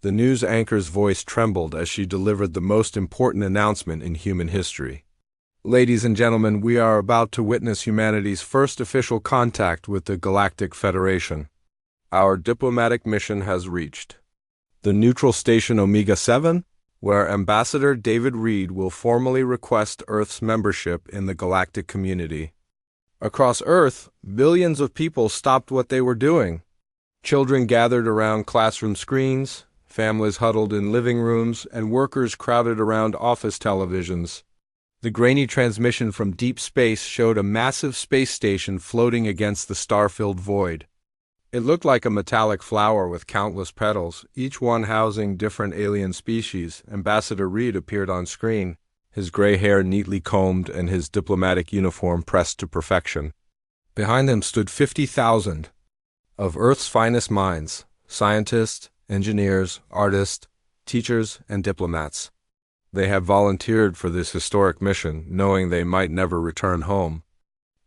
The news anchor's voice trembled as she delivered the most important announcement in human history. Ladies and gentlemen, we are about to witness humanity's first official contact with the Galactic Federation. Our diplomatic mission has reached the neutral station Omega 7, where Ambassador David Reed will formally request Earth's membership in the galactic community. Across Earth, billions of people stopped what they were doing. Children gathered around classroom screens, families huddled in living rooms, and workers crowded around office televisions. The grainy transmission from deep space showed a massive space station floating against the star-filled void. It looked like a metallic flower with countless petals, each one housing different alien species. Ambassador Reed appeared on screen, his gray hair neatly combed and his diplomatic uniform pressed to perfection. Behind him stood 50,000 of Earth's finest minds, scientists, engineers, artists, teachers, and diplomats. They have volunteered for this historic mission, knowing they might never return home.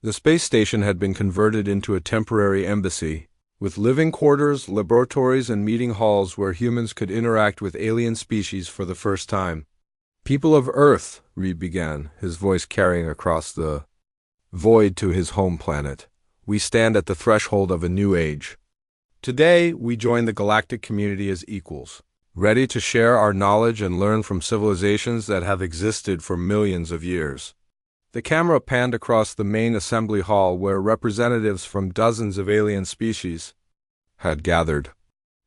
The space station had been converted into a temporary embassy, with living quarters, laboratories, and meeting halls where humans could interact with alien species for the first time. "People of Earth," Reed began, his voice carrying across the void to his home planet, "we stand at the threshold of a new age. Today, we join the galactic community as equals, ready to share our knowledge and learn from civilizations that have existed for millions of years." The camera panned across the main assembly hall where representatives from dozens of alien species had gathered.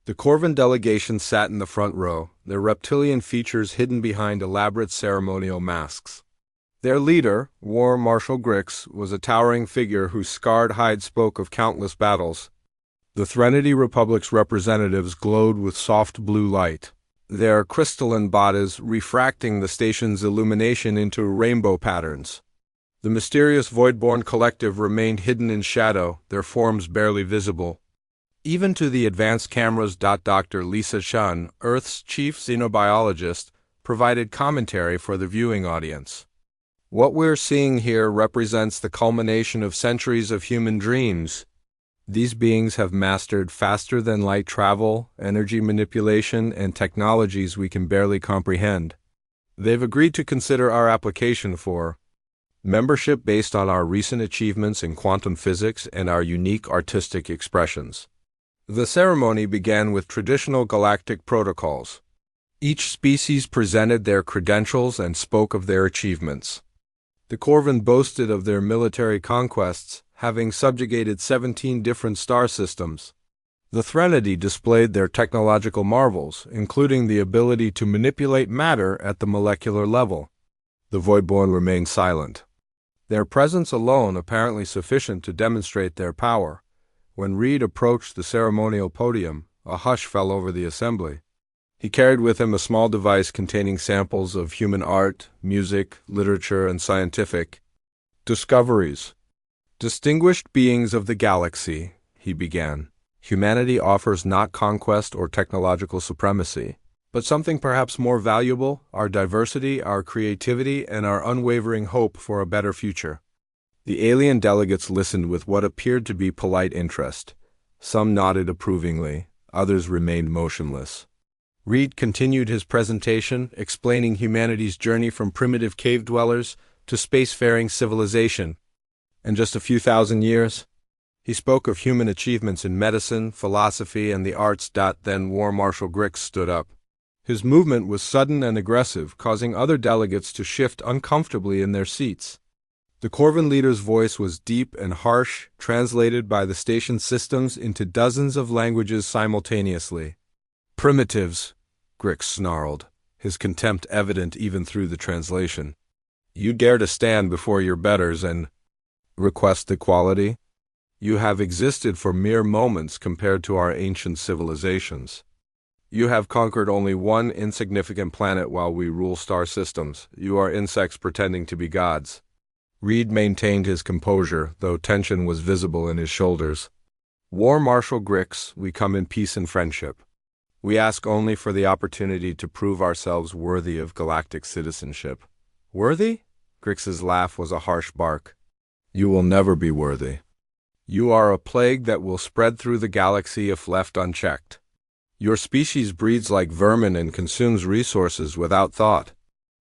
The Corvan delegation sat in the front row, their reptilian features hidden behind elaborate ceremonial masks. Their leader, War Marshal Grix, was a towering figure whose scarred hide spoke of countless battles. The Threnody Republic's representatives glowed with soft blue light, their crystalline bodies refracting the station's illumination into rainbow patterns. The mysterious Voidborn collective remained hidden in shadow, their forms barely visible. Even to the advanced cameras. Dr. Lisa Shun, Earth's chief xenobiologist, provided commentary for the viewing audience. "What we're seeing here represents the culmination of centuries of human dreams. These beings have mastered faster-than-light travel, energy manipulation, and technologies we can barely comprehend. They've agreed to consider our application for membership based on our recent achievements in quantum physics and our unique artistic expressions." The ceremony began with traditional galactic protocols. Each species presented their credentials and spoke of their achievements. The Corvan boasted of their military conquests, having subjugated 17 different star systems. The Threnody displayed their technological marvels, including the ability to manipulate matter at the molecular level. The Voidborn remained silent, their presence alone apparently sufficient to demonstrate their power. When Reed approached the ceremonial podium, a hush fell over the assembly. He carried with him a small device containing samples of human art, music, literature, and scientific discoveries. "Distinguished beings of the galaxy," he began, "humanity offers not conquest or technological supremacy, but something perhaps more valuable: our diversity, our creativity, and our unwavering hope for a better future." The alien delegates listened with what appeared to be polite interest. Some nodded approvingly, others remained motionless. Reed continued his presentation, explaining humanity's journey from primitive cave dwellers to spacefaring civilization. In just a few thousand years, he spoke of human achievements in medicine, philosophy, and the arts. Then War Marshal Grix stood up. His movement was sudden and aggressive, causing other delegates to shift uncomfortably in their seats. The Corvan leader's voice was deep and harsh, translated by the station systems into dozens of languages simultaneously. "Primitives," Grix snarled, his contempt evident even through the translation. "You dare to stand before your betters and request equality? You have existed for mere moments compared to our ancient civilizations. You have conquered only one insignificant planet while we rule star systems. You are insects pretending to be gods." Reed maintained his composure, though tension was visible in his shoulders. "War Marshal Grix, we come in peace and friendship. We ask only for the opportunity to prove ourselves worthy of galactic citizenship." "Worthy?" Grix's laugh was a harsh bark. "You will never be worthy. You are a plague that will spread through the galaxy if left unchecked. Your species breeds like vermin and consumes resources without thought.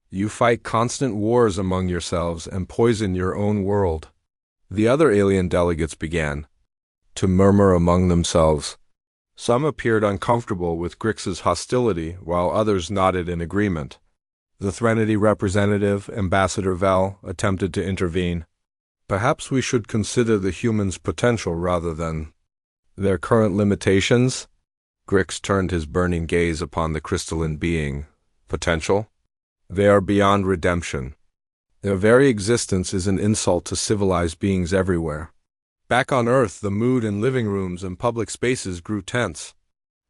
You fight constant wars among yourselves and poison your own world. The other alien delegates began to murmur among themselves. Some appeared uncomfortable with Grix's hostility, while others nodded in agreement. The Threnody representative, Ambassador Vel, attempted to intervene. Perhaps we should consider the humans' potential rather than their current limitations? Grix turned his burning gaze upon the crystalline being. Potential? They are beyond redemption. Their very existence is an insult to civilized beings everywhere. Back on Earth, the mood in living rooms and public spaces grew tense.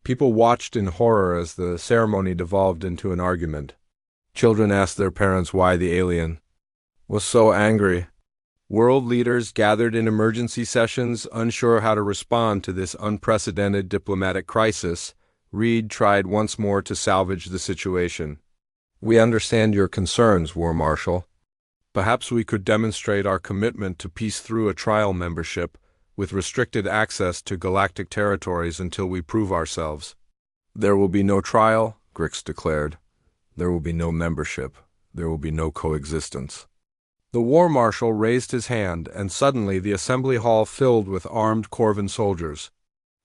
People watched in horror as the ceremony devolved into an argument. Children asked their parents why the alien was so angry. World leaders gathered in emergency sessions, unsure how to respond to this unprecedented diplomatic crisis. Reed tried once more to salvage the situation. We understand your concerns, War Marshal. Perhaps we could demonstrate our commitment to peace through a trial membership, with restricted access to galactic territories until we prove ourselves. There will be no trial, Grix declared. There will be no membership. There will be no coexistence. The War Marshal raised his hand, and suddenly the assembly hall filled with armed Corvan soldiers.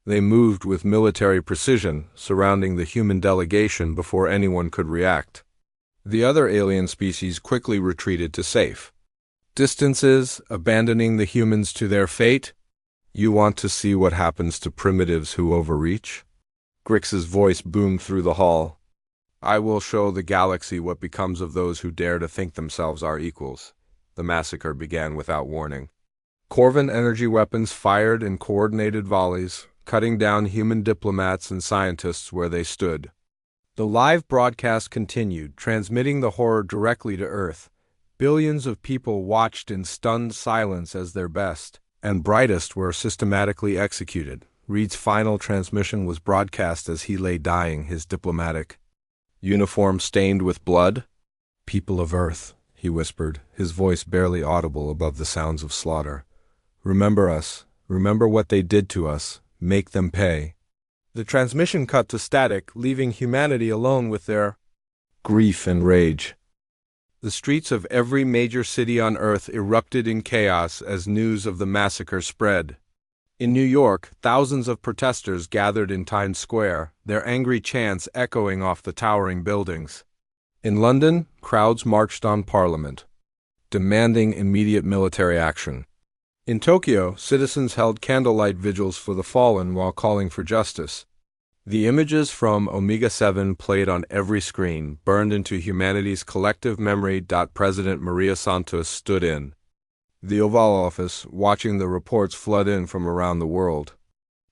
They moved with military precision, surrounding the human delegation before anyone could react. The other alien species quickly retreated to safe distances, abandoning the humans to their fate. You want to see what happens to primitives who overreach? Grix's voice boomed through the hall. I will show the galaxy what becomes of those who dare to think themselves our equals. The massacre began without warning. Corvan energy weapons fired in coordinated volleys, cutting down human diplomats and scientists where they stood. The live broadcast continued, transmitting the horror directly to Earth. Billions of people watched in stunned silence as their best and brightest were systematically executed. Reed's final transmission was broadcast as he lay dying, his diplomatic uniform stained with blood. People of Earth, he whispered, his voice barely audible above the sounds of slaughter. Remember us. Remember what they did to us. Make them pay. The transmission cut to static, leaving humanity alone with their grief and rage. The streets of every major city on Earth erupted in chaos as news of the massacre spread. In New York, thousands of protesters gathered in Times Square, their angry chants echoing off the towering buildings. In London, crowds marched on Parliament, demanding immediate military action. In Tokyo, citizens held candlelight vigils for the fallen while calling for justice. The images from Omega 7 played on every screen, burned into humanity's collective memory. President Maria Santos stood in the Oval Office, watching the reports flood in from around the world.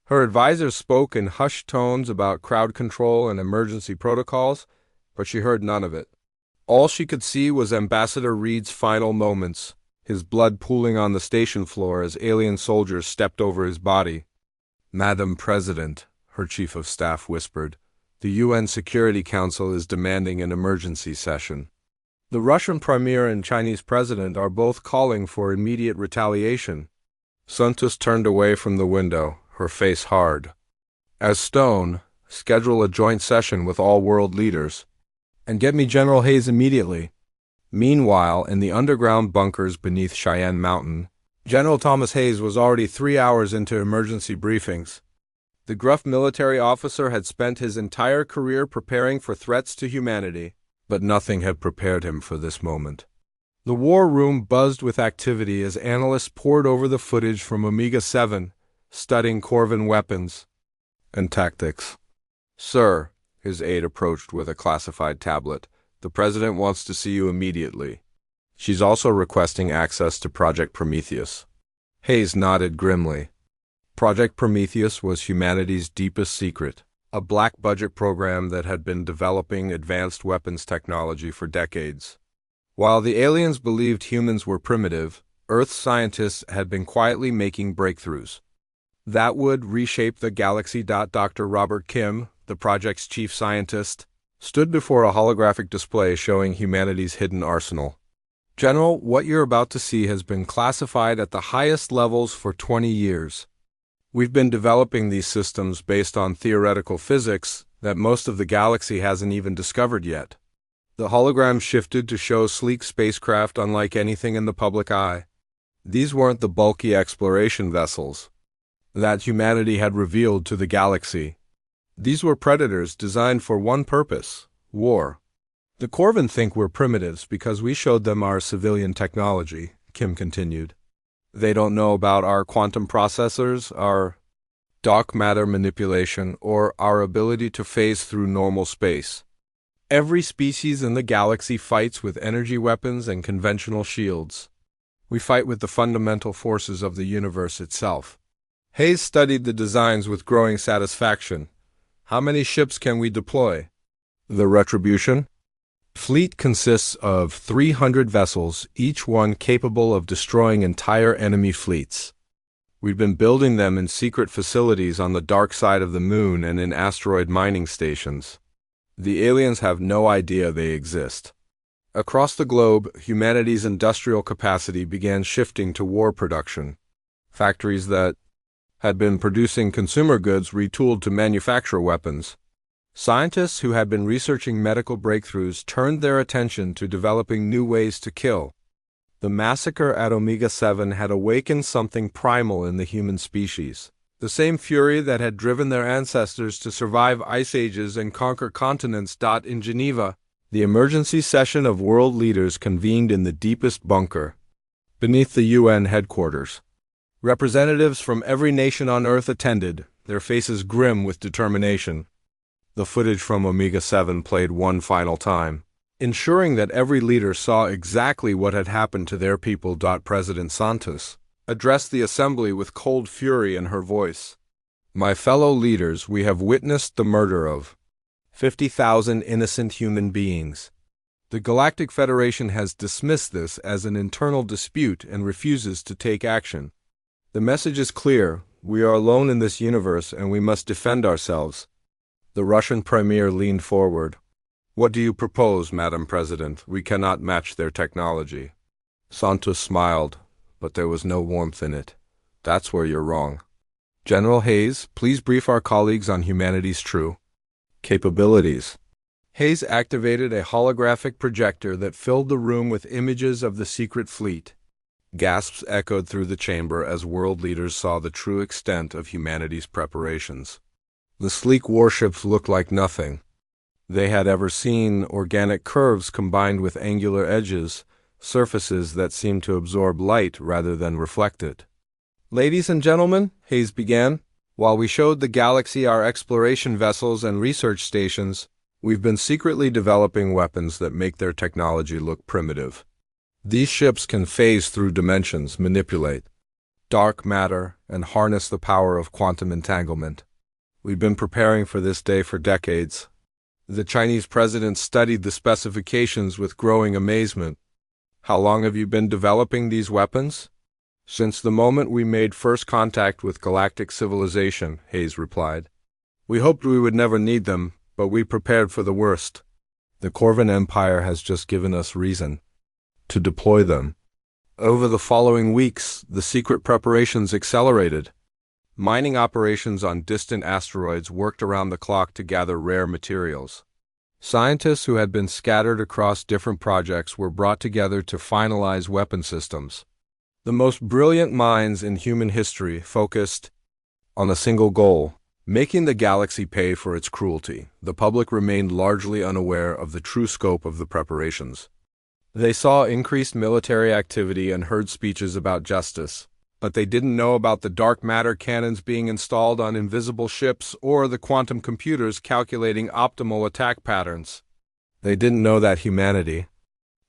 Her advisors spoke in hushed tones about crowd control and emergency protocols, but she heard none of it. All she could see was Ambassador Reed's final moments, his blood pooling on the station floor as alien soldiers stepped over his body. Madam President, her chief of staff whispered, the UN Security Council is demanding an emergency session. The Russian premier and Chinese president are both calling for immediate retaliation. Santos turned away from the window, her face hard. As stone, schedule a joint session with all world leaders. And get me General Hayes immediately. Meanwhile, in the underground bunkers beneath Cheyenne Mountain, General Thomas Hayes was already 3 hours into emergency briefings. The gruff military officer had spent his entire career preparing for threats to humanity, but nothing had prepared him for this moment. The war room buzzed with activity as analysts pored over the footage from Omega 7, studying Corvan weapons and tactics. Sir, his aide approached with a classified tablet, the president wants to see you immediately. She's also requesting access to Project Prometheus. Hayes nodded grimly. Project Prometheus was humanity's deepest secret, a black-budget program that had been developing advanced weapons technology for decades. While the aliens believed humans were primitive, Earth scientists had been quietly making breakthroughs that would reshape the galaxy. Dr. Robert Kim, the project's chief scientist, stood before a holographic display showing humanity's hidden arsenal. General, what you're about to see has been classified at the highest levels for 20 years. We've been developing these systems based on theoretical physics that most of the galaxy hasn't even discovered yet. The hologram shifted to show sleek spacecraft unlike anything in the public eye. These weren't the bulky exploration vessels that humanity had revealed to the galaxy. These were predators designed for one purpose: war. The Corvin think we're primitives because we showed them our civilian technology, Kim continued. They don't know about our quantum processors, our dark matter manipulation, or our ability to phase through normal space. Every species in the galaxy fights with energy weapons and conventional shields. We fight with the fundamental forces of the universe itself. Hayes studied the designs with growing satisfaction. How many ships can we deploy? The Retribution fleet consists of 300 vessels, each one capable of destroying entire enemy fleets. We've been building them in secret facilities on the dark side of the moon and in asteroid mining stations. The aliens have no idea they exist. Across the globe, humanity's industrial capacity began shifting to war production. Factories that had been producing consumer goods retooled to manufacture weapons. Scientists who had been researching medical breakthroughs turned their attention to developing new ways to kill. The massacre at Omega-7 had awakened something primal in the human species. The same fury that had driven their ancestors to survive ice ages and conquer continents. In Geneva, the emergency session of world leaders convened in the deepest bunker, beneath the UN headquarters. Representatives from every nation on Earth attended, their faces grim with determination. The footage from Omega-7 played one final time, ensuring that every leader saw exactly what had happened to their people. President Santos addressed the assembly with cold fury in her voice. My fellow leaders, we have witnessed the murder of 50,000 innocent human beings. The Galactic Federation has dismissed this as an internal dispute and refuses to take action. The message is clear: we are alone in this universe and we must defend ourselves. The Russian premier leaned forward. What do you propose, Madam President? We cannot match their technology. Santos smiled, but there was no warmth in it. That's where you're wrong. General Hayes, please brief our colleagues on humanity's true capabilities. Hayes activated a holographic projector that filled the room with images of the secret fleet. Gasps echoed through the chamber as world leaders saw the true extent of humanity's preparations. The sleek warships looked like nothing they had ever seen: organic curves combined with angular edges, surfaces that seemed to absorb light rather than reflect it. Ladies and gentlemen, Hayes began, while we showed the galaxy our exploration vessels and research stations, we've been secretly developing weapons that make their technology look primitive. These ships can phase through dimensions, manipulate dark matter, and harness the power of quantum entanglement. We've been preparing for this day for decades. The Chinese president studied the specifications with growing amazement. How long have you been developing these weapons? Since the moment we made first contact with galactic civilization, Hayes replied. We hoped we would never need them, but we prepared for the worst. The Corvin Empire has just given us reason to deploy them. Over the following weeks, the secret preparations accelerated. Mining operations on distant asteroids worked around the clock to gather rare materials. Scientists who had been scattered across different projects were brought together to finalize weapon systems. The most brilliant minds in human history focused on a single goal: making the galaxy pay for its cruelty. The public remained largely unaware of the true scope of the preparations. They saw increased military activity and heard speeches about justice, but they didn't know about the dark matter cannons being installed on invisible ships or the quantum computers calculating optimal attack patterns. They didn't know that humanity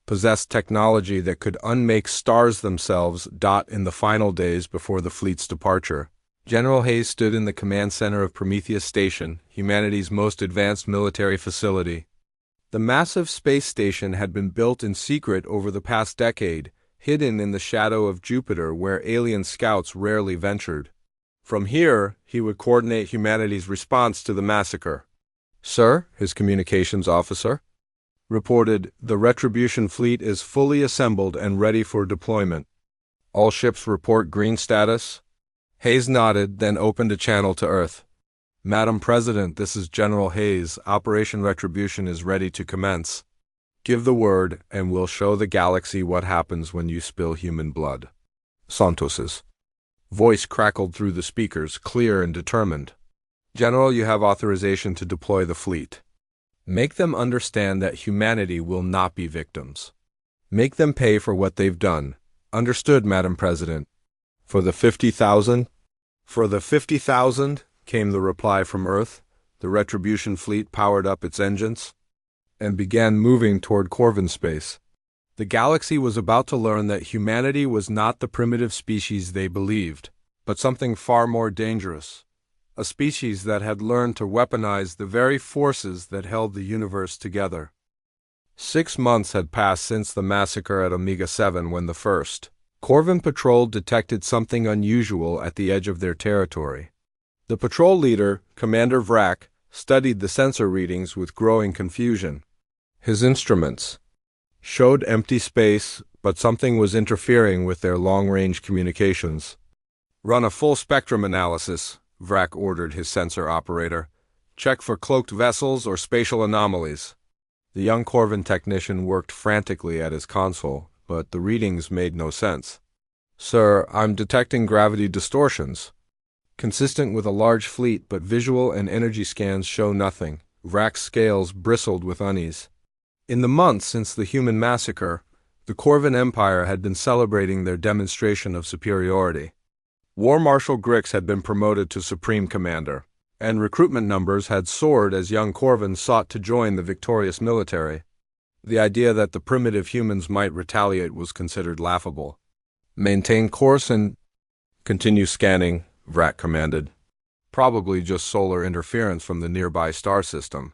possessed technology that could unmake stars themselves. In the final days before the fleet's departure, General Hayes stood in the command center of Prometheus Station, humanity's most advanced military facility. The massive space station had been built in secret over the past decade, hidden in the shadow of Jupiter where alien scouts rarely ventured. From here, he would coordinate humanity's response to the massacre. Sir, his communications officer reported, the Retribution fleet is fully assembled and ready for deployment. All ships report green status. Hayes nodded, then opened a channel to Earth. Madam President, this is General Hayes. Operation Retribution is ready to commence. Give the word, and we'll show the galaxy what happens when you spill human blood. Santos's voice crackled through the speakers, clear and determined. General, you have authorization to deploy the fleet. Make them understand that humanity will not be victims. Make them pay for what they've done. Understood, Madam President. For the 50,000? For the 50,000, came the reply from Earth. The Retribution fleet powered up its engines and began moving toward Corvin space. The galaxy was about to learn that humanity was not the primitive species they believed, but something far more dangerous. A species that had learned to weaponize the very forces that held the universe together. 6 months had passed since the massacre at Omega 7 when the first Corvin patrol detected something unusual at the edge of their territory. The patrol leader, Commander Vrak, studied the sensor readings with growing confusion. His instruments showed empty space, but something was interfering with their long-range communications. Run a full spectrum analysis, Vrak ordered his sensor operator. Check for cloaked vessels or spatial anomalies. The young Corvin technician worked frantically at his console, but the readings made no sense. Sir, I'm detecting gravity distortions. Consistent with a large fleet, but visual and energy scans show nothing. Vrak's scales bristled with unease. In the months since the human massacre, the Corvin Empire had been celebrating their demonstration of superiority. War Marshal Grix had been promoted to Supreme Commander, and recruitment numbers had soared as young Corvin sought to join the victorious military. The idea that the primitive humans might retaliate was considered laughable. Maintain course and continue scanning, Vrak commanded. Probably just solar interference from the nearby star system.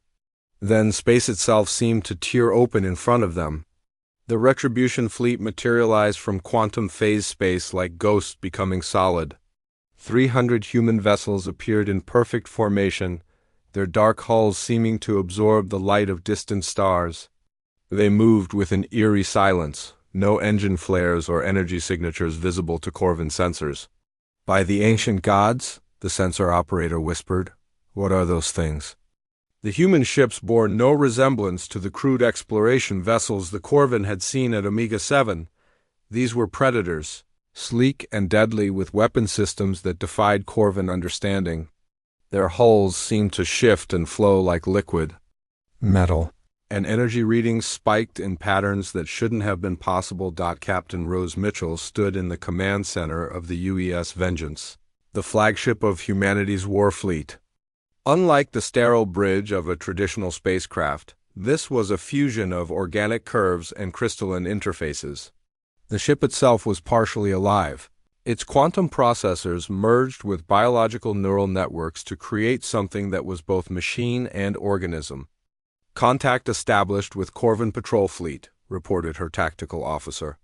Then space itself seemed to tear open in front of them. The Retribution fleet materialized from quantum phase space like ghosts becoming solid. 300 human vessels appeared in perfect formation, their dark hulls seeming to absorb the light of distant stars. They moved with an eerie silence, no engine flares or energy signatures visible to Corvin sensors. By the ancient gods, the sensor operator whispered, what are those things? The human ships bore no resemblance to the crude exploration vessels the Corvin had seen at Omega 7. These were predators, sleek and deadly with weapon systems that defied Corvin understanding. Their hulls seemed to shift and flow like liquid metal, and energy readings spiked in patterns that shouldn't have been possible. Captain Rose Mitchell stood in the command center of the UES Vengeance, the flagship of humanity's war fleet. Unlike the sterile bridge of a traditional spacecraft, this was a fusion of organic curves and crystalline interfaces. The ship itself was partially alive. Its quantum processors merged with biological neural networks to create something that was both machine and organism. Contact established with Corvin Patrol Fleet, reported her tactical officer.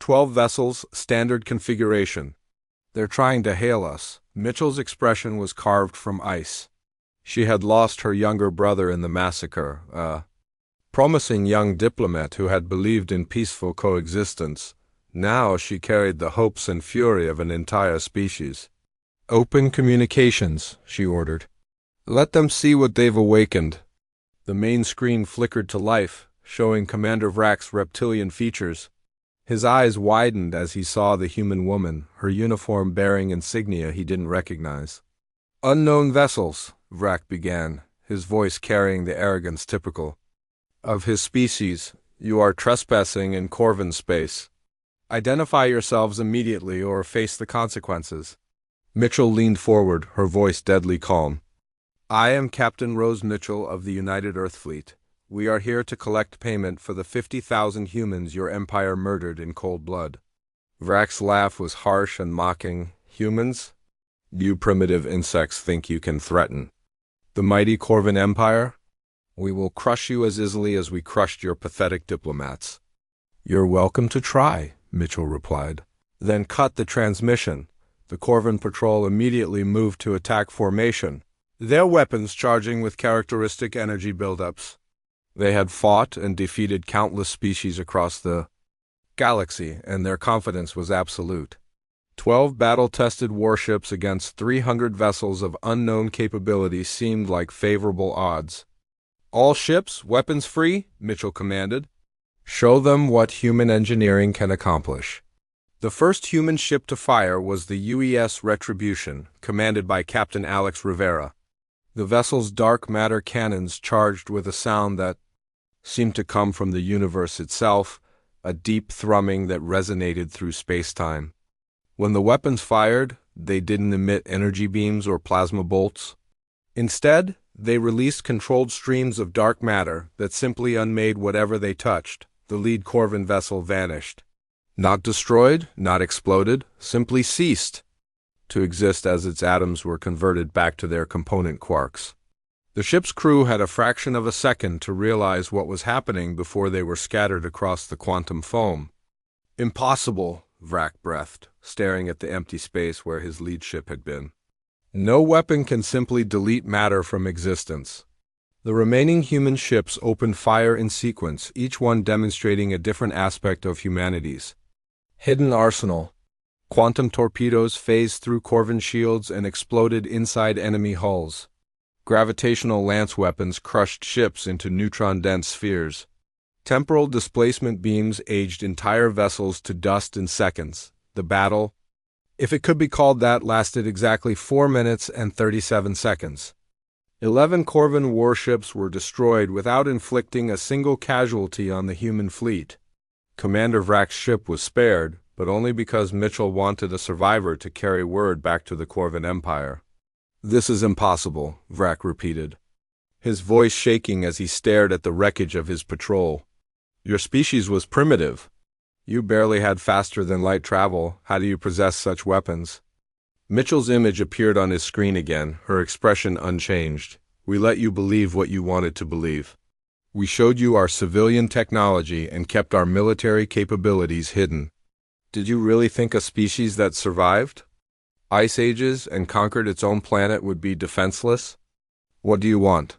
12 vessels, standard configuration. They're trying to hail us. Mitchell's expression was carved from ice. She had lost her younger brother in the massacre, a promising young diplomat who had believed in peaceful coexistence. Now she carried the hopes and fury of an entire species. Open communications, she ordered. Let them see what they've awakened. The main screen flickered to life, showing Commander Vrak's reptilian features. His eyes widened as he saw the human woman, her uniform bearing insignia he didn't recognize. Unknown vessels, Vrak began, his voice carrying the arrogance typical of his species. You are trespassing in Corvin space. Identify yourselves immediately or face the consequences. Mitchell leaned forward, her voice deadly calm. I am Captain Rose Mitchell of the United Earth Fleet. We are here to collect payment for the 50,000 humans your empire murdered in cold blood. Vrak's laugh was harsh and mocking. Humans? You primitive insects think you can threaten the mighty Corvin Empire? We will crush you as easily as we crushed your pathetic diplomats. You're welcome to try, Mitchell replied. Then cut the transmission. The Corvin patrol immediately moved to attack formation, their weapons charging with characteristic energy buildups. They had fought and defeated countless species across the galaxy, and their confidence was absolute. 12 battle-tested warships against 300 vessels of unknown capability seemed like favorable odds. "All ships, weapons free," Mitchell commanded. "Show them what human engineering can accomplish." The first human ship to fire was the UES Retribution, commanded by Captain Alex Rivera. The vessel's dark matter cannons charged with a sound that seemed to come from the universe itself, a deep thrumming that resonated through space-time. When the weapons fired, they didn't emit energy beams or plasma bolts. Instead, they released controlled streams of dark matter that simply unmade whatever they touched. The lead Corvin vessel vanished. Not destroyed, not exploded, simply ceased to exist as its atoms were converted back to their component quarks. The ship's crew had a fraction of a second to realize what was happening before they were scattered across the quantum foam. "Impossible," Vrak breathed, staring at the empty space where his lead ship had been. "No weapon can simply delete matter from existence." The remaining human ships opened fire in sequence, each one demonstrating a different aspect of humanity's hidden arsenal. Quantum torpedoes phased through Corvin shields and exploded inside enemy hulls. Gravitational lance weapons crushed ships into neutron-dense spheres. Temporal displacement beams aged entire vessels to dust in seconds. The battle, if it could be called that, lasted exactly 4 minutes and 37 seconds. 11 Corvin warships were destroyed without inflicting a single casualty on the human fleet. Commander Vrak's ship was spared, but only because Mitchell wanted a survivor to carry word back to the Corvin Empire. "This is impossible," Vrak repeated, his voice shaking as he stared at the wreckage of his patrol. "Your species was primitive. You barely had faster-than-light travel. How do you possess such weapons?" Mitchell's image appeared on his screen again, her expression unchanged. "We let you believe what you wanted to believe. We showed you our civilian technology and kept our military capabilities hidden. Did you really think a species that survived ice ages and conquered its own planet would be defenseless? What do you want?"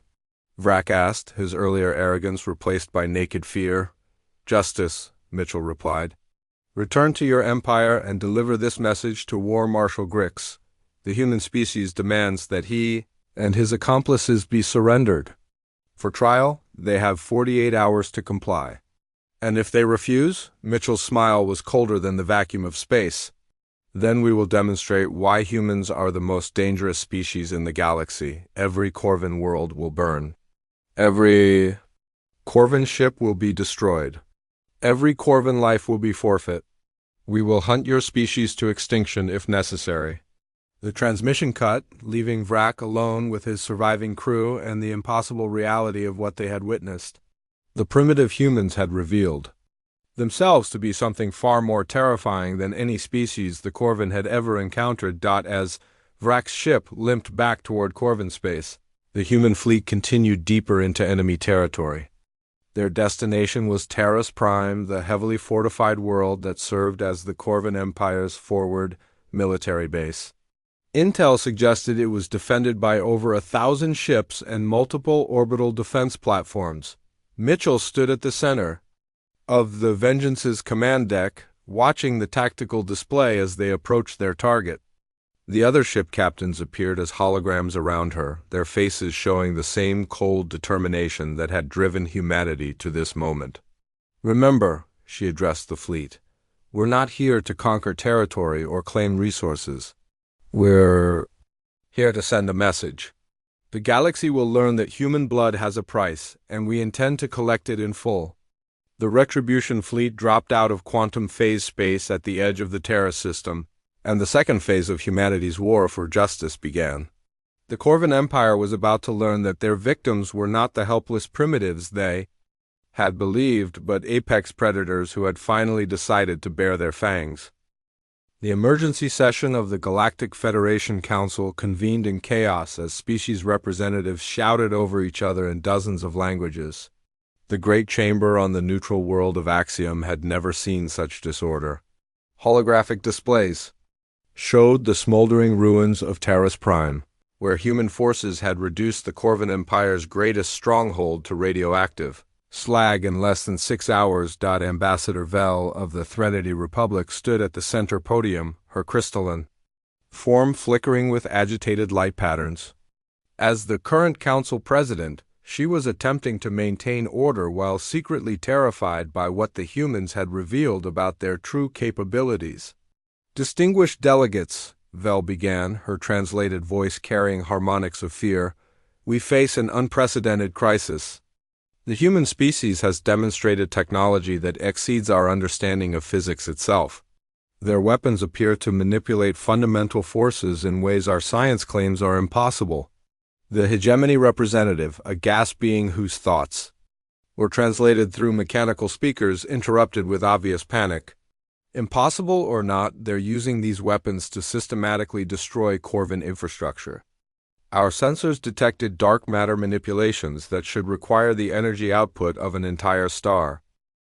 Vrak asked, his earlier arrogance replaced by naked fear. "Justice," Mitchell replied. "Return to your empire and deliver this message to War Marshal Grix. The human species demands that he and his accomplices be surrendered. For trial, they have 48 hours to comply. And if they refuse," Mitchell's smile was colder than the vacuum of space, "then we will demonstrate why humans are the most dangerous species in the galaxy. Every Corvin world will burn. Every Corvin ship will be destroyed. Every Corvin life will be forfeit. We will hunt your species to extinction if necessary." The transmission cut, leaving Vrak alone with his surviving crew and the impossible reality of what they had witnessed. The primitive humans had revealed themselves to be something far more terrifying than any species the Corvin had ever encountered. As Vrak's ship limped back toward Corvin space, the human fleet continued deeper into enemy territory. Their destination was Terrace Prime, the heavily fortified world that served as the Corvin Empire's forward military base. Intel suggested it was defended by over 1,000 ships and multiple orbital defense platforms. Mitchell stood at the center of the Vengeance's command deck, watching the tactical display as they approached their target. The other ship captains appeared as holograms around her, their faces showing the same cold determination that had driven humanity to this moment. "Remember," she addressed the fleet, "we're not here to conquer territory or claim resources. We're here to send a message. The galaxy will learn that human blood has a price, and we intend to collect it in full." The Retribution fleet dropped out of quantum phase space at the edge of the Terra system, and the second phase of humanity's war for justice began. The Corvin Empire was about to learn that their victims were not the helpless primitives they had believed, but apex predators who had finally decided to bare their fangs. The emergency session of the Galactic Federation Council convened in chaos as species representatives shouted over each other in dozens of languages. The great chamber on the neutral world of Axiom had never seen such disorder. Holographic displays showed the smoldering ruins of Terrace Prime, where human forces had reduced the Corvin Empire's greatest stronghold to radioactive. Slag in less than 6 hours. Ambassador Vel of the Threnody Republic stood at the center podium, her crystalline form flickering with agitated light patterns. As the current council president, she was attempting to maintain order while secretly terrified by what the humans had revealed about their true capabilities. Distinguished delegates, Vel began, her translated voice carrying harmonics of fear, we face an unprecedented crisis. The human species has demonstrated technology that exceeds our understanding of physics itself. Their weapons appear to manipulate fundamental forces in ways our science claims are impossible. The hegemony representative, a gas being whose thoughts were translated through mechanical speakers, interrupted with obvious panic. Impossible or not, they're using these weapons to systematically destroy Corvin infrastructure. Our sensors detected dark matter manipulations that should require the energy output of an entire star.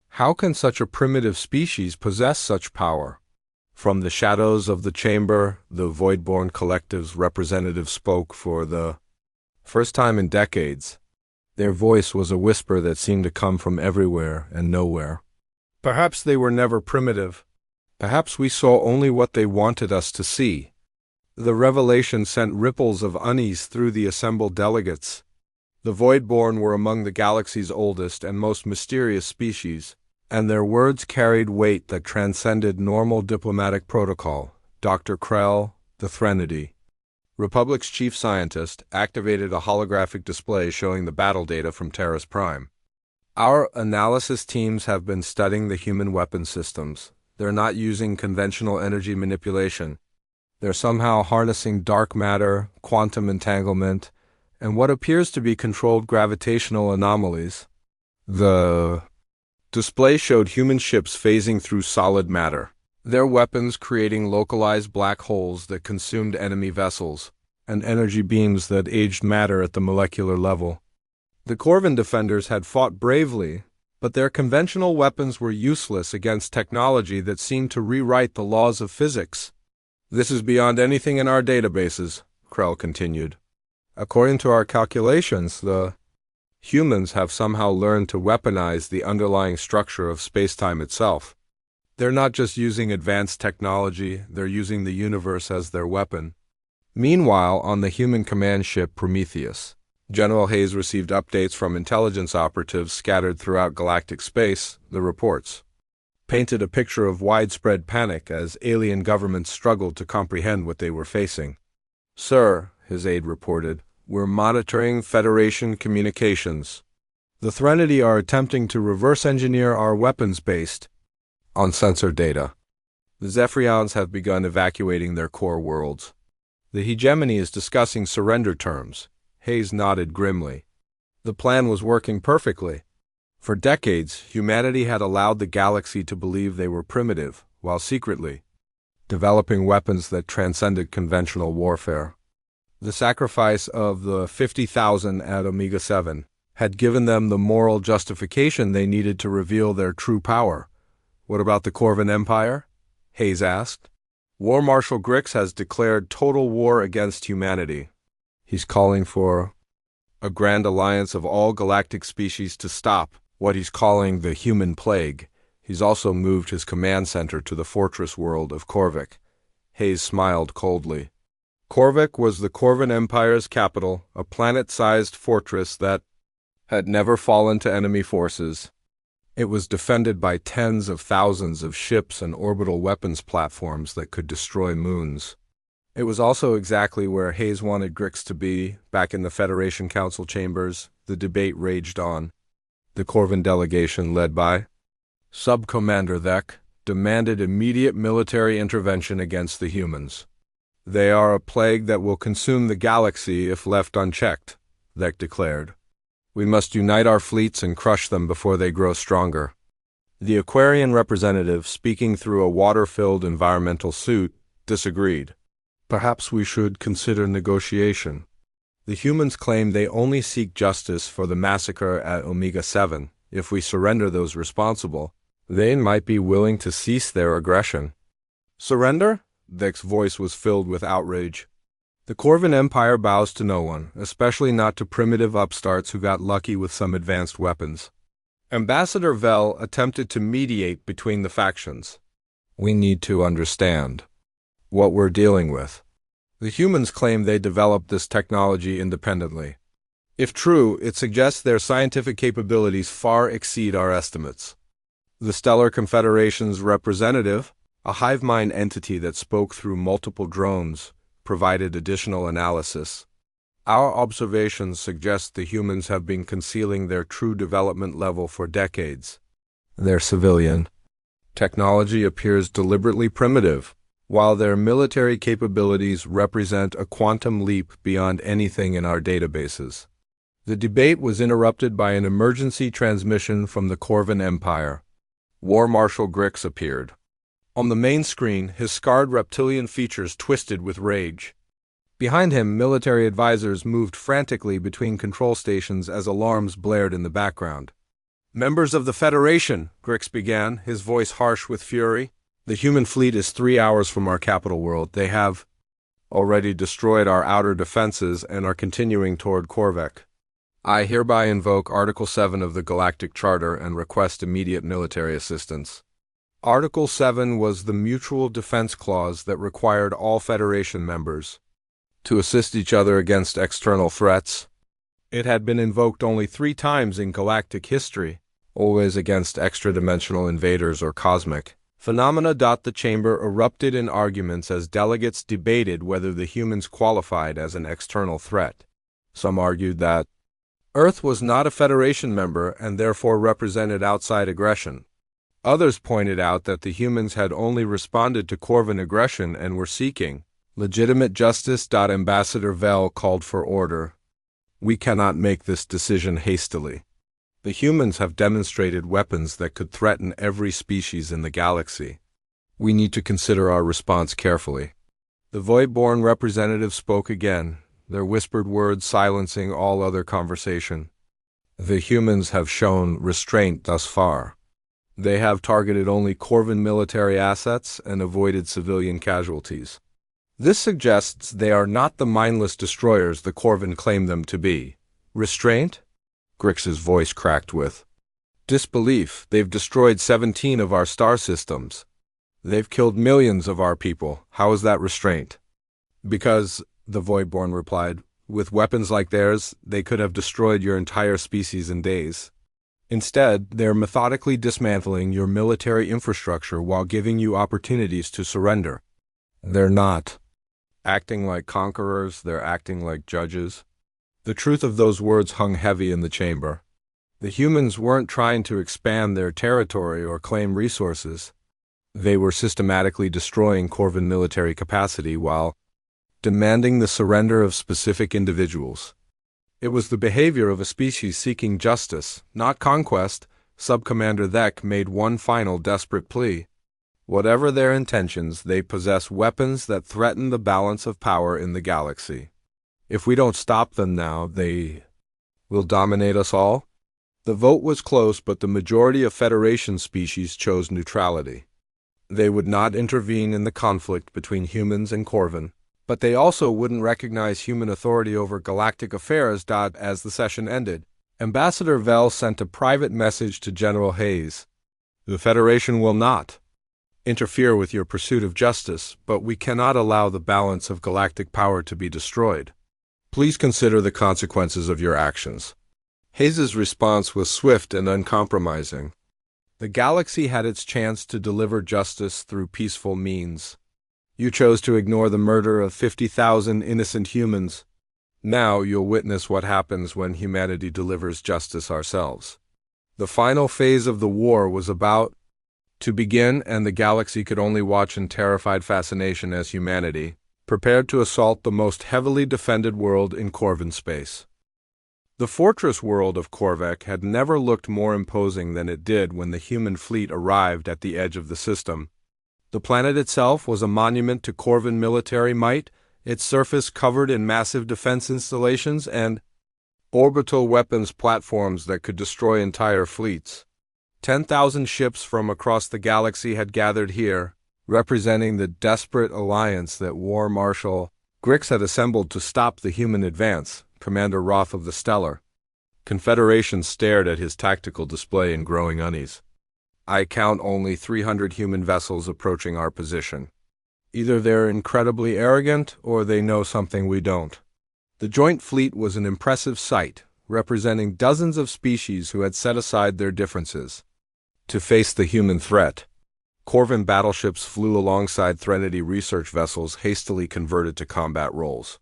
How can such a primitive species possess such power? From the shadows of the chamber, the Voidborn Collective's representative spoke for the first time in decades. Their voice was a whisper that seemed to come from everywhere and nowhere. Perhaps they were never primitive. Perhaps we saw only what they wanted us to see. The revelation sent ripples of unease through the assembled delegates. The Voidborn were among the galaxy's oldest and most mysterious species, and their words carried weight that transcended normal diplomatic protocol. Dr. Krell, the Threnody Republic's chief scientist, activated a holographic display showing the battle data from Terra's Prime. Our analysis teams have been studying the human weapon systems. They're not using conventional energy manipulation. They're somehow harnessing dark matter, quantum entanglement, and what appears to be controlled gravitational anomalies. The display showed human ships phasing through solid matter, their weapons creating localized black holes that consumed enemy vessels, and energy beams that aged matter at the molecular level. The Corvin defenders had fought bravely, but their conventional weapons were useless against technology that seemed to rewrite the laws of physics. This is beyond anything in our databases, Krell continued. According to our calculations, the humans have somehow learned to weaponize the underlying structure of space-time itself. They're not just using advanced technology, they're using the universe as their weapon. Meanwhile, on the human command ship Prometheus, General Hayes received updates from intelligence operatives scattered throughout galactic space. The reports painted a picture of widespread panic as alien governments struggled to comprehend what they were facing. Sir, his aide reported, we're monitoring Federation communications. The Threnody are attempting to reverse engineer our weapons based on sensor data. The Zephyrians have begun evacuating their core worlds. The hegemony is discussing surrender terms. Hayes nodded grimly. The plan was working perfectly. For decades, humanity had allowed the galaxy to believe they were primitive, while secretly developing weapons that transcended conventional warfare. The sacrifice of the 50,000 at Omega-7 had given them the moral justification they needed to reveal their true power. What about the Corvin Empire? Hayes asked. War Marshal Grix has declared total war against humanity. He's calling for a grand alliance of all galactic species to stop what he's calling the human plague. He's also moved his command center to the fortress world of Korvik. Hayes smiled coldly. Korvik was the Corvin Empire's capital, a planet-sized fortress that had never fallen to enemy forces. It was defended by tens of thousands of ships and orbital weapons platforms that could destroy moons. It was also exactly where Hayes wanted Grix to be, back in the Federation Council chambers. The debate raged on. The Corvin delegation, led by Subcommander Thek, demanded immediate military intervention against the humans. They are a plague that will consume the galaxy if left unchecked, Thek declared. We must unite our fleets and crush them before they grow stronger. The Aquarian representative, speaking through a water-filled environmental suit, disagreed. Perhaps we should consider negotiation. The humans claim they only seek justice for the massacre at Omega-7. If we surrender those responsible, they might be willing to cease their aggression. Surrender? Thek's voice was filled with outrage. The Corvin Empire bows to no one, especially not to primitive upstarts who got lucky with some advanced weapons. Ambassador Vel attempted to mediate between the factions. We need to understand what we're dealing with. The humans claim they developed this technology independently. If true, it suggests their scientific capabilities far exceed our estimates. The Stellar Confederation's representative, a hive mind entity that spoke through multiple drones, provided additional analysis. Our observations suggest the humans have been concealing their true development level for decades. Their civilian technology appears deliberately primitive, while their military capabilities represent a quantum leap beyond anything in our databases. The debate was interrupted by an emergency transmission from the Corvan Empire. War Marshal Grix appeared. On the main screen, his scarred reptilian features twisted with rage. Behind him, military advisors moved frantically between control stations as alarms blared in the background. "Members of the Federation," Grix began, his voice harsh with fury. "The human fleet is 3 hours from our capital world. They have already destroyed our outer defenses and are continuing toward Korvek. I hereby invoke Article 7 of the Galactic Charter and request immediate military assistance." Article 7 was the mutual defense clause that required all Federation members to assist each other against external threats. It had been invoked only 3 times in galactic history, always against extra-dimensional invaders or cosmic phenomena. The chamber erupted in arguments as delegates debated whether the humans qualified as an external threat. Some argued that Earth was not a Federation member and therefore represented outside aggression. Others pointed out that the humans had only responded to Corvan aggression and were seeking legitimate justice. Ambassador Vel called for order. "We cannot make this decision hastily. The humans have demonstrated weapons that could threaten every species in the galaxy. We need to consider our response carefully." The Voidborn representative spoke again, their whispered words silencing all other conversation. "The humans have shown restraint thus far. They have targeted only Corvan military assets and avoided civilian casualties. This suggests they are not the mindless destroyers the Corvan claim them to be." "Restraint?" Grix's voice cracked with disbelief. "They've destroyed 17 of our star systems. They've killed millions of our people. How is that restraint?" "Because," the Voidborn replied, "with weapons like theirs, they could have destroyed your entire species in days. Instead, they're methodically dismantling your military infrastructure while giving you opportunities to surrender. They're not acting like conquerors, they're acting like judges." The truth of those words hung heavy in the chamber. The humans weren't trying to expand their territory or claim resources. They were systematically destroying Corvan military capacity while demanding the surrender of specific individuals. It was the behavior of a species seeking justice, not conquest. Subcommander Thek made one final desperate plea. "Whatever their intentions, they possess weapons that threaten the balance of power in the galaxy. If we don't stop them now, they will dominate us all." The vote was close, but the majority of Federation species chose neutrality. They would not intervene in the conflict between humans and Corvan, but they also wouldn't recognize human authority over galactic affairs. As the session ended, Ambassador Vel sent a private message to General Hayes. "The Federation will not interfere with your pursuit of justice, but we cannot allow the balance of galactic power to be destroyed. Please consider the consequences of your actions." Hayes's response was swift and uncompromising. The galaxy had its chance to deliver justice through peaceful means. You chose to ignore the murder of 50,000 innocent humans. Now you'll witness what happens when humanity delivers justice ourselves. The final phase of the war was about to begin, and the galaxy could only watch in terrified fascination as humanity prepared to assault the most heavily defended world in Corvan space. The fortress world of Korvek had never looked more imposing than it did when the human fleet arrived at the edge of the system. The planet itself was a monument to Corvan military might, its surface covered in massive defense installations and orbital weapons platforms that could destroy entire fleets. 10,000 ships from across the galaxy had gathered here, representing the desperate alliance that War Marshal Grix had assembled to stop the human advance, Commander Roth of the Stellar Confederation stared at his tactical display in growing unease. I count only 300 human vessels approaching our position. Either they're incredibly arrogant, or they know something we don't. The joint fleet was an impressive sight, representing dozens of species who had set aside their differences to face the human threat. Corvin battleships flew alongside Threnody research vessels hastily converted to combat roles.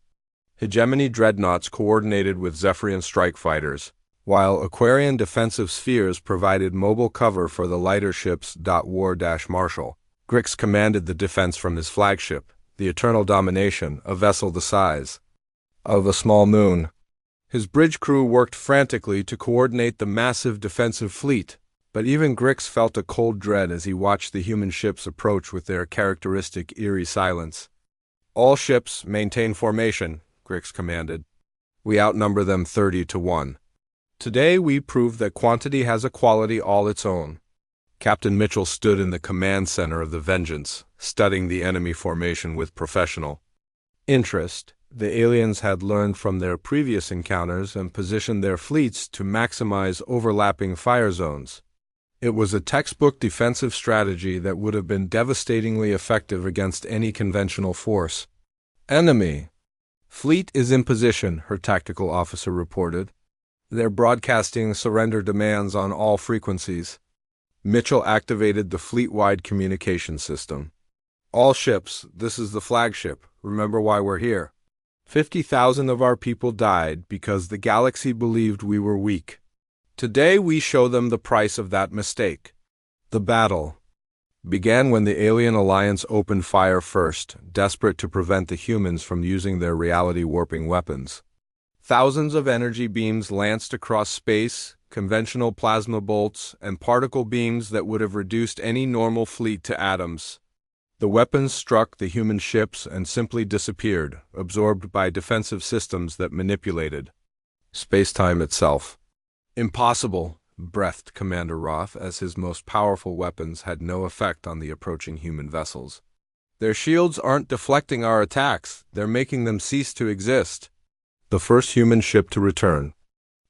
Hegemony dreadnoughts coordinated with Zephyrian strike fighters, while Aquarian defensive spheres provided mobile cover for the lighter ships. War-Marshal Grix commanded the defense from his flagship, the Eternal Domination, a vessel the size of a small moon. His bridge crew worked frantically to coordinate the massive defensive fleet, but even Grix felt a cold dread as he watched the human ships approach with their characteristic eerie silence. All ships maintain formation, Grix commanded. We outnumber them 30-1. Today we prove that quantity has a quality all its own. Captain Mitchell stood in the command center of the Vengeance, studying the enemy formation with professional interest. The aliens had learned from their previous encounters and positioned their fleets to maximize overlapping fire zones. It was a textbook defensive strategy that would have been devastatingly effective against any conventional force. Enemy fleet is in position, her tactical officer reported. They're broadcasting surrender demands on all frequencies. Mitchell activated the fleet-wide communication system. All ships, this is the flagship. Remember why we're here. 50,000 of our people died because the galaxy believed we were weak. Today we show them the price of that mistake. The battle began when the Alien Alliance opened fire first, desperate to prevent the humans from using their reality-warping weapons. Thousands of energy beams lanced across space, conventional plasma bolts, and particle beams that would have reduced any normal fleet to atoms. The weapons struck the human ships and simply disappeared, absorbed by defensive systems that manipulated space-time itself. Impossible, breathed Commander Roth as his most powerful weapons had no effect on the approaching human vessels. Their shields aren't deflecting our attacks, they're making them cease to exist. The first human ship to return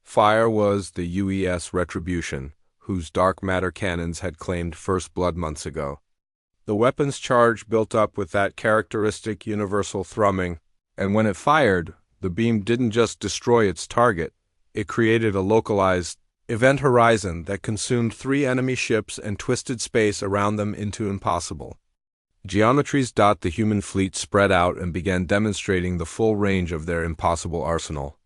fire was the HFY Retribution, whose dark matter cannons had claimed first blood months ago. The weapon's charge built up with that characteristic universal thrumming, and when it fired, the beam didn't just destroy its target, it created a localized event horizon that consumed 3 enemy ships and twisted space around them into impossible geometries. The human fleet spread out and began demonstrating the full range of their impossible arsenal.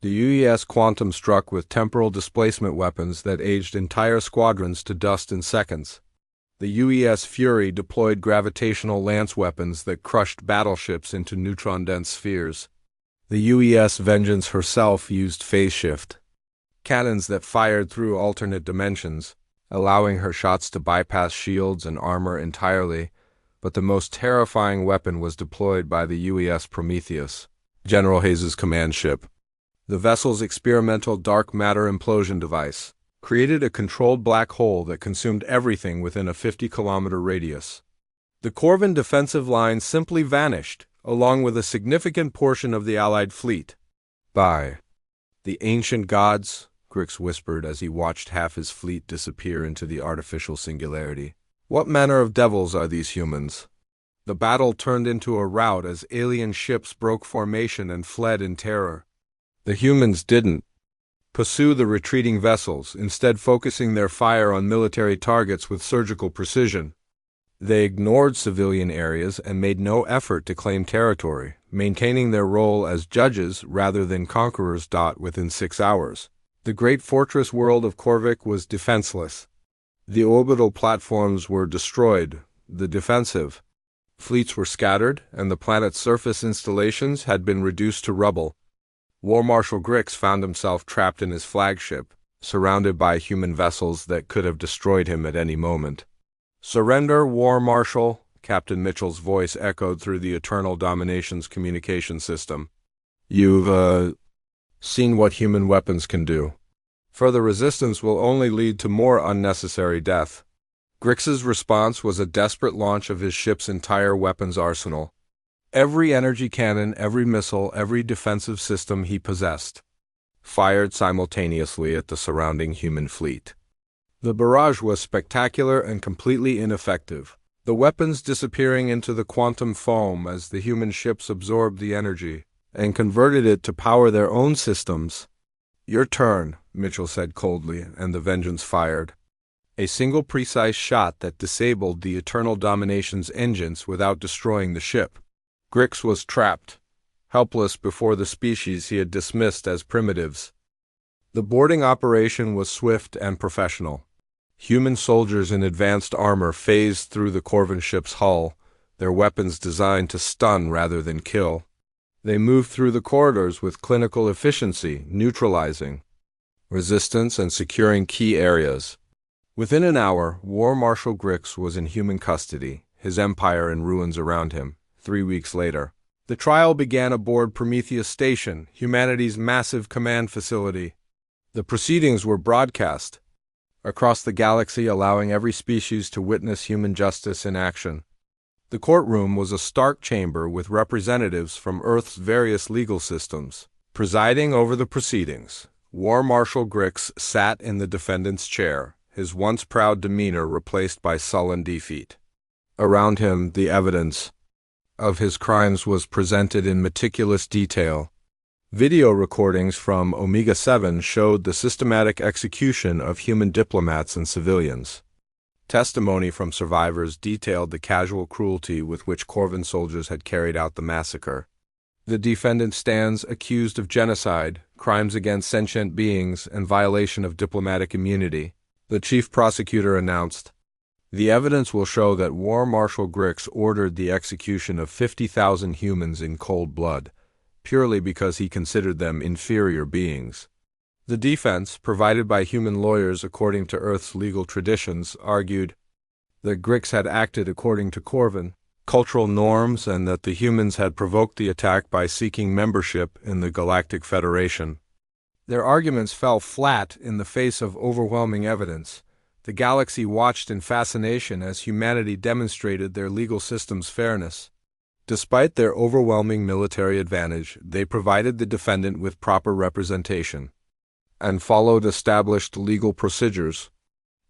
The UES Quantum struck with temporal displacement weapons that aged entire squadrons to dust in seconds. The UES Fury deployed gravitational lance weapons that crushed battleships into neutron-dense spheres. The UES Vengeance herself used phase shift cannons that fired through alternate dimensions, allowing her shots to bypass shields and armor entirely, but the most terrifying weapon was deployed by the UES Prometheus, General Hayes's command ship. The vessel's experimental dark matter implosion device created a controlled black hole that consumed everything within a 50-kilometer radius. The Corvin defensive line simply vanished, along with a significant portion of the Allied fleet. By the ancient gods, Grix whispered as he watched half his fleet disappear into the artificial singularity. What manner of devils are these humans? The battle turned into a rout as alien ships broke formation and fled in terror. The humans didn't pursue the retreating vessels, instead focusing their fire on military targets with surgical precision. They ignored civilian areas and made no effort to claim territory, maintaining their role as judges rather than conquerors. Within 6 hours, the great fortress world of Korvik was defenseless. The orbital platforms were destroyed, the defensive fleets were scattered, and the planet's surface installations had been reduced to rubble. War Marshal Grix found himself trapped in his flagship, surrounded by human vessels that could have destroyed him at any moment. "Surrender, War Marshal," Captain Mitchell's voice echoed through the Eternal Domination's communication system. "You've, seen what human weapons can do. Further resistance will only lead to more unnecessary death." Grix's response was a desperate launch of his ship's entire weapons arsenal. Every energy cannon, every missile, every defensive system he possessed. fired simultaneously at the surrounding human fleet. The barrage was spectacular and completely ineffective, the weapons disappearing into the quantum foam as the human ships absorbed the energy and converted it to power their own systems. "Your turn," Mitchell said coldly, and the Vengeance fired. A single precise shot that disabled the Eternal Domination's engines without destroying the ship. Grix was trapped, helpless before the species he had dismissed as primitives. The boarding operation was swift and professional. Human soldiers in advanced armor phased through the Corvin ship's hull, their weapons designed to stun rather than kill. They moved through the corridors with clinical efficiency, neutralizing resistance and securing key areas. Within an hour, War Marshal Grix was in human custody, his empire in ruins around him. 3 weeks later, the trial began aboard Prometheus Station, humanity's massive command facility. The proceedings were broadcast across the galaxy, allowing every species to witness human justice in action. The courtroom was a stark chamber with representatives from Earth's various legal systems. Presiding over the proceedings, War Marshal Grix sat in the defendant's chair, his once proud demeanor replaced by sullen defeat. Around him, the evidence of his crimes was presented in meticulous detail. Video recordings from Omega-7 showed the systematic execution of human diplomats and civilians. Testimony from survivors detailed the casual cruelty with which Corvin soldiers had carried out the massacre. The defendant stands accused of genocide, crimes against sentient beings, and violation of diplomatic immunity, the chief prosecutor announced. The evidence will show that War Marshal Grix ordered the execution of 50,000 humans in cold blood, purely because he considered them inferior beings. The defense, provided by human lawyers according to Earth's legal traditions, argued that Grix had acted according to Corvin cultural norms and that the humans had provoked the attack by seeking membership in the Galactic Federation. Their arguments fell flat in the face of overwhelming evidence. The galaxy watched in fascination as humanity demonstrated their legal system's fairness. Despite their overwhelming military advantage, they provided the defendant with proper representation and followed established legal procedures.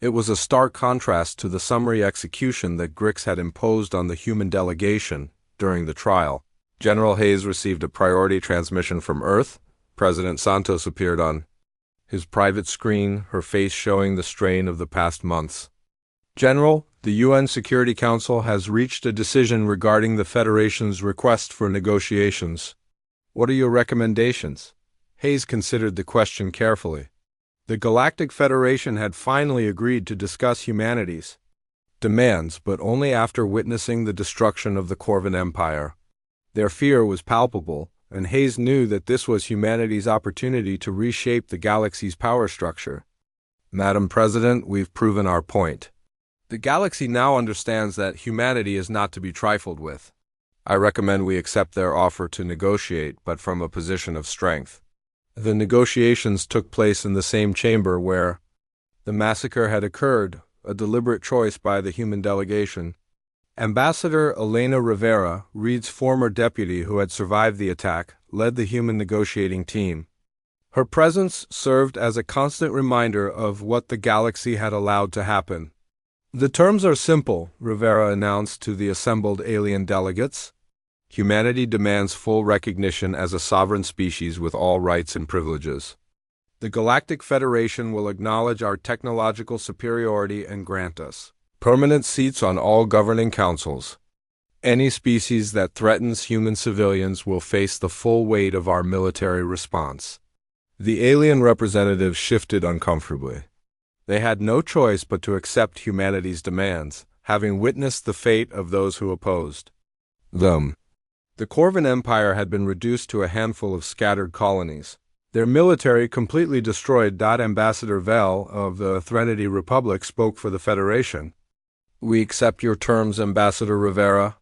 It was a stark contrast to the summary execution that Grix had imposed on the human delegation during the trial. General Hayes received a priority transmission from Earth. President Santos appeared on his private screen, her face showing the strain of the past months. "General, the UN Security Council has reached a decision regarding the Federation's request for negotiations. What are your recommendations?" Hayes considered the question carefully. The Galactic Federation had finally agreed to discuss humanity's demands, but only after witnessing the destruction of the Corvin Empire. Their fear was palpable, and Hayes knew that this was humanity's opportunity to reshape the galaxy's power structure. "Madam President, we've proven our point. The galaxy now understands that humanity is not to be trifled with. I recommend we accept their offer to negotiate, but from a position of strength." The negotiations took place in the same chamber where the massacre had occurred, a deliberate choice by the human delegation. Ambassador Elena Rivera, Reed's former deputy who had survived the attack, led the human negotiating team. Her presence served as a constant reminder of what the galaxy had allowed to happen. "The terms are simple," Rivera announced to the assembled alien delegates. "Humanity demands full recognition as a sovereign species with all rights and privileges. The Galactic Federation will acknowledge our technological superiority and grant us permanent seats on all governing councils. Any species that threatens human civilians will face the full weight of our military response." The alien representatives shifted uncomfortably. They had no choice but to accept humanity's demands, having witnessed the fate of those who opposed them. The Corvin Empire had been reduced to a handful of scattered colonies. Their military completely destroyed. Ambassador Vell of the Threnody Republic spoke for the Federation. "We accept your terms, Ambassador Rivera.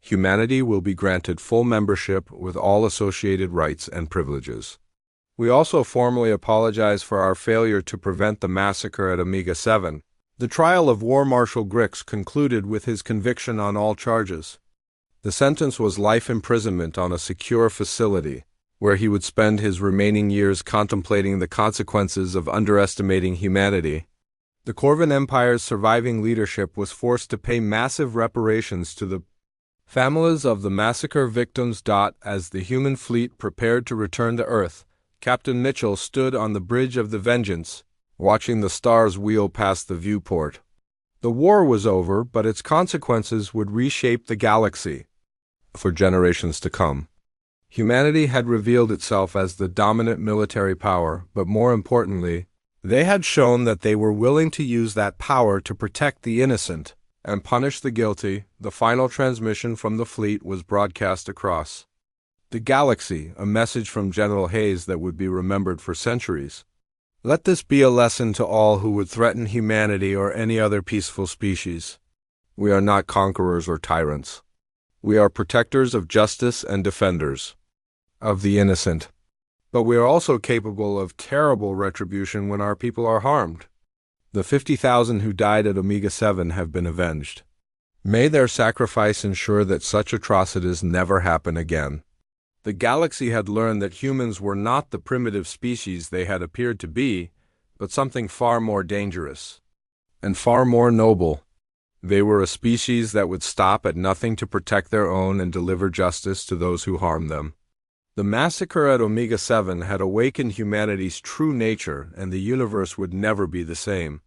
Humanity will be granted full membership with all associated rights and privileges. We also formally apologize for our failure to prevent the massacre at Omega-7. The trial of War Marshal Grix concluded with his conviction on all charges. The sentence was life imprisonment on a secure facility, where he would spend his remaining years contemplating the consequences of underestimating humanity. The Corvan Empire's surviving leadership was forced to pay massive reparations to the families of the massacre victims. As the human fleet prepared to return to Earth, Captain Mitchell stood on the bridge of the Vengeance, watching the stars wheel past the viewport. The war was over, but its consequences would reshape the galaxy for generations to come. Humanity had revealed itself as the dominant military power, but more importantly, they had shown that they were willing to use that power to protect the innocent and punish the guilty. The final transmission from the fleet was broadcast across the galaxy, a message from General Hayes that would be remembered for centuries. Let this be a lesson to all who would threaten humanity or any other peaceful species. We are not conquerors or tyrants. We are protectors of justice and defenders of the innocent. But we are also capable of terrible retribution when our people are harmed. The 50,000 who died at Omega 7 have been avenged. May their sacrifice ensure that such atrocities never happen again. The galaxy had learned that humans were not the primitive species they had appeared to be, but something far more dangerous and far more noble. They were a species that would stop at nothing to protect their own and deliver justice to those who harmed them. The massacre at Omega 7 had awakened humanity's true nature, and the universe would never be the same.